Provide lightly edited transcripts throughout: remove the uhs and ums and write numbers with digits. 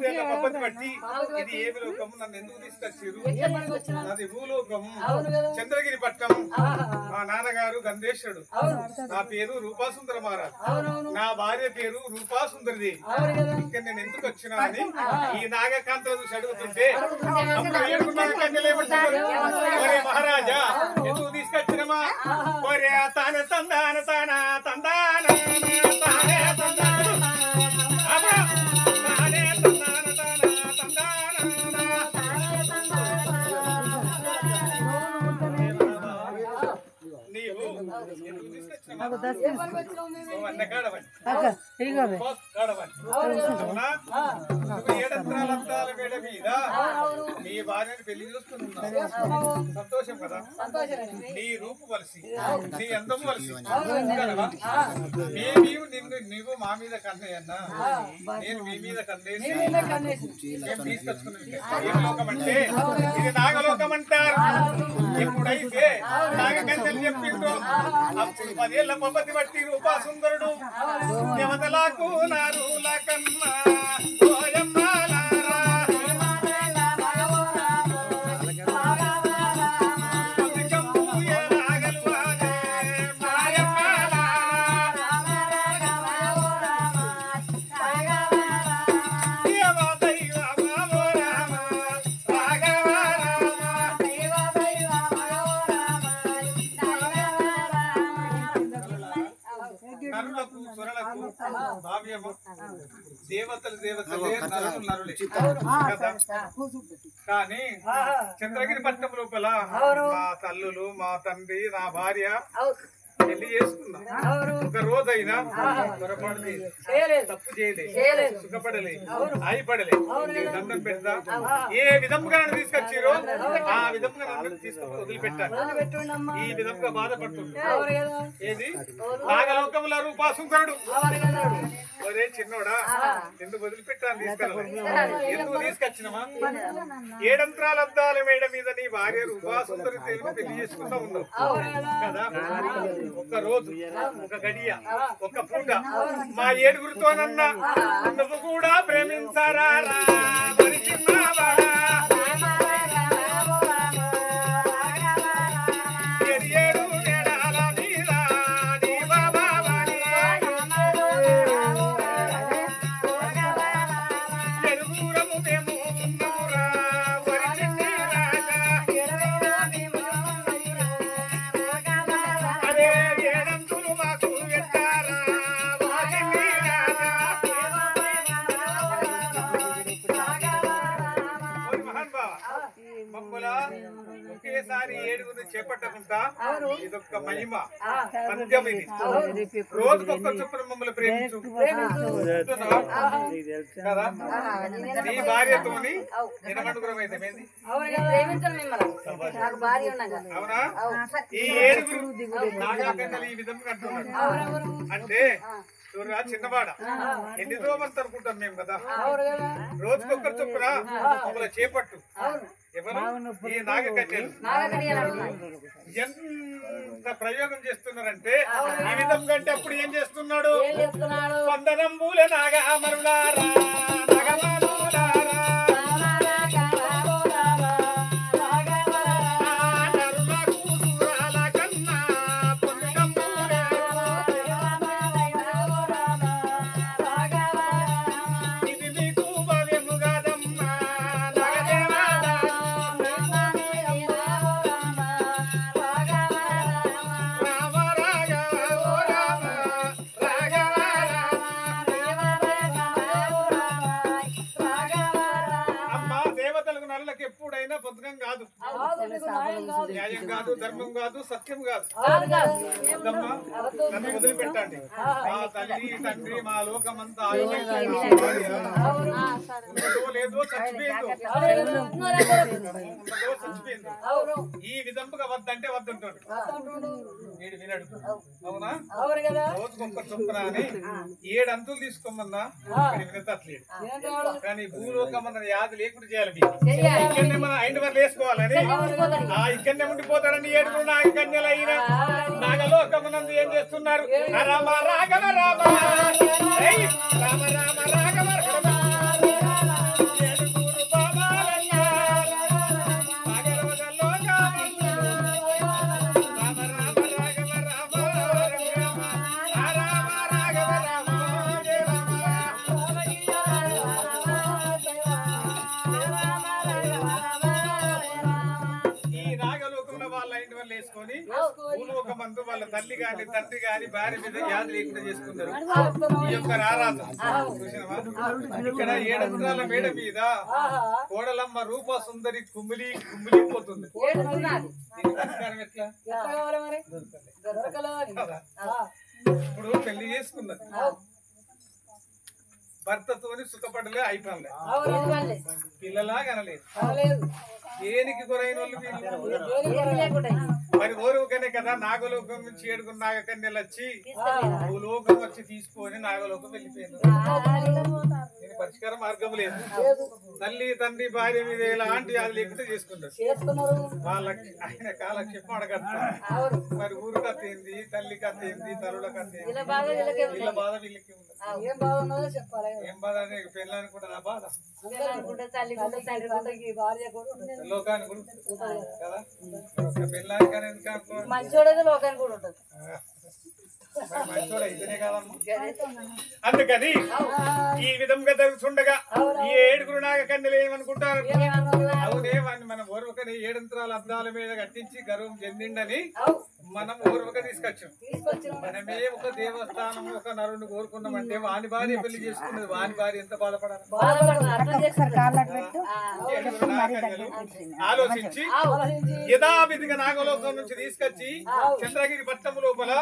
3 ఏళ్ల పద్ధతి బట్టి ఇది ఏమి లోకము నన్ను ఎందుకు తీసుకొచ్చారు? నాది భూలోకము, చంద్రగిరి పట్టం. మా నాన్నగారు గంధేశ్వరుడు, నా పేరు రూపాసుందర మహారాజ్, నా భార్య పేరు రూపాసుందరిదేవి. ఇక్కడ నేను ఎందుకు వచ్చినా అని ఈ నాగకాంతలు చూసి అడుగుతుంటే అప్పుడు ఏడుకున్నాను కన్యలేమంటారు, ఒరే మహారాజా ఎందుకు తీసుకొచ్చినమా? ఒరే తాన తందాన తాన తందాన తానే తందాన తానే తందాన తాన తందాన. నీవు ఎందుకు తీసుకొచ్చినమా? ఏడంత్రాల మేడ మీద నీ భార్యని పెళ్లి చూస్తున్నావు, సంతోషం కదా? నీ రూపు వలసి, నీ అందం వలసి నీవు మా మీద కన్నయ్యన్నా, నేను మీ మీద కన్నేసి మేము తీసుకొచ్చుకున్నాం. ఏం లోకం అంటే ఇది నాగలోకం అంటారు. ఎప్పుడైతే నాగకంచెలు చెప్పిందో అప్పుడు 10 ఏళ్ల పద్ధతి బట్టి రూపాసుందరుడు దేవతలకు నారుల కన్నా దేవతలే నరులే కదా. కానీ చంద్రగిరి పట్టణం లోపల మా తల్లులు, మా తండ్రి, నా భార్య పెళ్లి చేసుకున్నా. ఒక రోజైనా పొరపాటు తప్పు చేయలేదు, సుఖపడలేదు, ఆయిపడలేదు. దండం పెడతా ఏ విధంగా నన్ను తీసుకొచ్చారో ఆ విధంగా నన్ను తీసుకొని వదిలిపెట్టాను. ఈ విధంగా బాధపడుతుంది. ఏది నాగలోకముల రూపాసుందరుడు, ఒరే చిన్నోడా ఎందుకు వదిలిపెట్టాను? తీసుకెళ్ళాలి. ఎందుకు తీసుకొచ్చినమా? 7 అంత్రాల అద్దాల మేడ మీద నీ భార్య రూపాసుందరి పెళ్లి చేసుకుంటా ఉన్నావు కదా. ఒక రోజు, ఒక గడియ, ఒక పూట మా 7గురితోనన్నా నువ్వు కూడా ప్రేమించారా? ఒకేసారి 7 చేపట్టకుండా ఇదొక్క మహిమ పంద్యం. ఇది రోజుకొక్క చొప్పున మమ్మల్ని ప్రేమించు కదా. నీ భార్యతోని నినమనుగ్రహం అయితే అవునా? ఈ 7 నాగాకండలు ఈ విధంగా అంటున్నాడు. అంటే చూడరా చిన్నవాడ, ఎన్ని రోజులు అనుకుంటాం మేము కదా. రోజుకొక్కరు చొప్పున మమ్మల్ని చేపట్టు. ఎవరు? ఈ నాగకన్యలు ఎంత ప్రయోగం చేస్తున్నారంటే ఈ విధంగా. అంటే అప్పుడు ఏం చేస్తున్నాడు? వందనంబుల నాగమరులారా న్యాయం కాదు, ధర్మం కాదు, సత్యం కాదు. నన్ను వదిలిపెట్టండి. మా తల్లి తండ్రి మా లోకమంతా లేదో చచ్చిపోయిందో ఈ విధంగా వద్దంటే వద్దంటాడు. వీడు వినడు. అవునా? రోజుకొక్క చొప్పున అని 7 అంతులు తీసుకోమన్నా వినతట్లేదు. కానీ భూలోకం అన్న యాది లేకుండా చేయాలి. ఇక్కడనే మన ఐండ్ వరకు వేసుకోవాలని ఇక్కడనే ఉండిపోతాడని 7 నాగకన్యలు అయిన నాగలోకమునందు ఏం చేస్తున్నారు? రామ రాఘవ రామ రామ రామ రాఘవ రామ తల్లి గాని తండ్రి గాని భార్య మీద యాది లేకుండా చేసుకున్నారు. ఈ యొక్క రారాజు చూసినవా ఇక్కడ 7 ఎకరాల మేడ మీద కోడలమ్మ రూప సుందరి కుమిలిపోతుంది. పరిష్కారం ఎట్లా? ఇప్పుడు పెళ్లి చేసుకున్నది, భర్తతోని సుఖపడలే, అయిపోలే, పిల్లలా కనలేదు, దేనికి గురైన వాళ్ళు మరి ఓరుకనే కదా నాగలోకం నుంచి 7 నాగకన్యలు వచ్చి లోకం వచ్చి తీసుకొని నాగలోకం వెళ్ళిపోయింది. దీని పరిష్కార మార్గం లేదు. తల్లి తండ్రి భార్య మీద ఎలాంటి అది లేకుండా చేసుకుంటారు. వాళ్ళకి ఆయన కాలక్షేపం అడగడుతుంది. మరి ఊరు కత్తేంది, తల్లి కత్తేంది, తల్లుల కత్తేంది, వీళ్ళ బాధ వీళ్ళకి ఉంది. ఏం బాధ అనే పెళ్ళానికి కూడా నా బాధ, లోకానికి కూడా కదా. పెళ్ళానికి మంచోడేది లోకానికి కూడా ఉంటుంది. మంచోడు అయితేనే కదమ్మా. అందుకని ఈ విధంగా జరుగుతుండగా ఈ 7 నాగకన్యలు ఏమనుకుంటారు? అవునే వాడిని మనం ఓర్వకని 7 యంత్రాల అద్దాల మీద కట్టించి గర్వం చెందిండని మనం ఓర్వక తీసుకొచ్చాం. మనమే ఒక దేవస్థానం ఒక నరుని కోరుకున్నామంటే వాని భార్య పెళ్లి చేసుకున్నది, వాని భార్య ఎంత బాధపడాలి? ఆలోచించి యథావిధిగా నాగలోకం నుంచి తీసుకొచ్చి చంద్రగిరి పట్టణం లోపల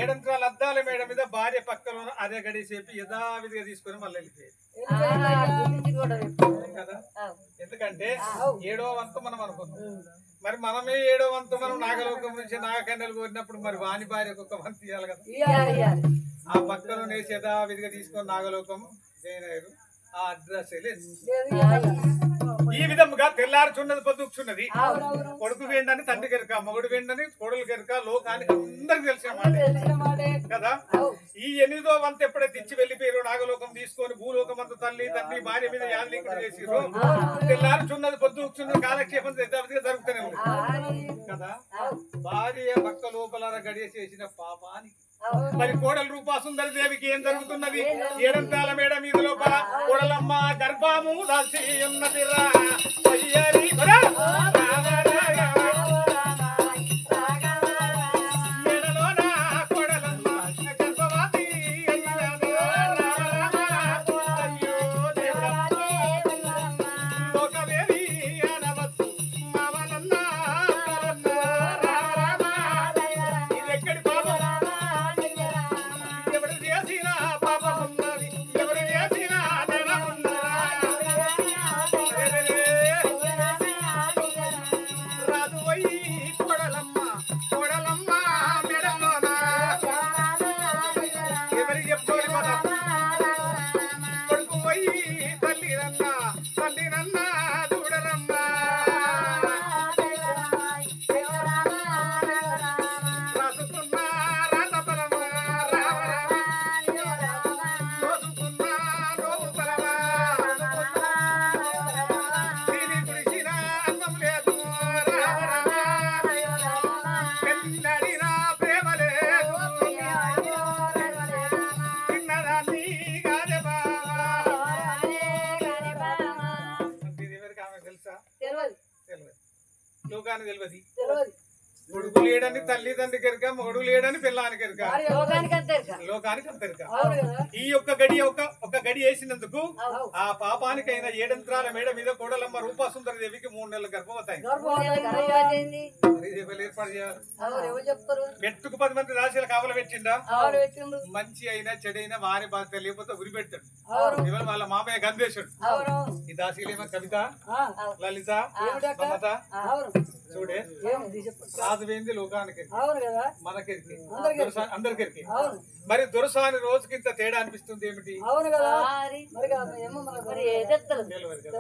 7 యంత్రాల అద్దాల మేడ మీద భార్య పక్కన అదే గడిసేపి యథావిధిగా తీసుకుని మళ్ళీ వెళ్ళిపోయారు కదా. ఎందుకంటే 7వ వంతు మనం అనుకున్నాం. మరి మనమే 7వ వంతు మనం నాగలోకం నుంచి నాగకన్యలు కోరినప్పుడు మరి వాణి భార్యకు ఒక వంతు ఇవ్వాలి కదా. ఆ పక్కన నేసి యథావిధిగా తీసుకొని నాగలోకం జైన్ అయ్యారు. ఆ అడ్రస్ ఈ విధముగా తెల్లారుచున్నది పొద్దుచున్నది. కొడుకు వేండని తండ్రి కెరక, మొగుడు వేండని కొడులు కెరక, లోకానికి అందరికి తెలిసిన మాట కదా. ఈ 8వ వంతు ఎప్పుడైతే ఇచ్చి వెళ్ళిపోయారు నాగలోకం తీసుకొని భూలోకం అంతా తల్లి తండ్రి భార్య మీద యాదలింకుడు చేసిరు. తెల్లారుచున్నది పొద్దుచున్నది కాలక్షేపం యథావిధిగా జరుగుతూనే ఉంది కదా. భార్య భక్త లోపల గడియ చేసిన పాపానికి మరి కోడల రూపా సుందరి దేవికి ఏం జరుగుతున్నది? 7 యంత్రాల మేడ మీద లోపల కోడలమ్మ గర్భము దాల్చి ఉన్నది రా. లోకానికి తెలియదు. కొడుకు లేడని తల్లి తండ్రి కెరక, మొగుడు లేడని పిల్లానికి కెరక, లోకానికి అంతెరక. ఈ యొక్క గడి వేసినందుకు ఆ పాపానికైనా 7 యంత్రాల మేడ మీద కోడలమ్మ రూపా సుందరి దేవికి 3 నెలల గర్భవతాయి. ఏర్పాటు చేయాలి. మెట్టుకు 10 మంది రాశులు కావల పెట్టిండా? మంచి అయినా చెడైనా వారి బాధ్యత లేకపోతే ఉరి పెడతాడు. ఇవాళ వాళ్ళ మామయ్య గంధేశుడు. ఈ దాసీలేమో కవిత, లలిత, మమత చూడే రాజు వేంది లోకానికి మనకెరికి అందరికెరికి. మరి దొరసాని రోజుకింత తేడా అనిపిస్తుంది ఏమిటి?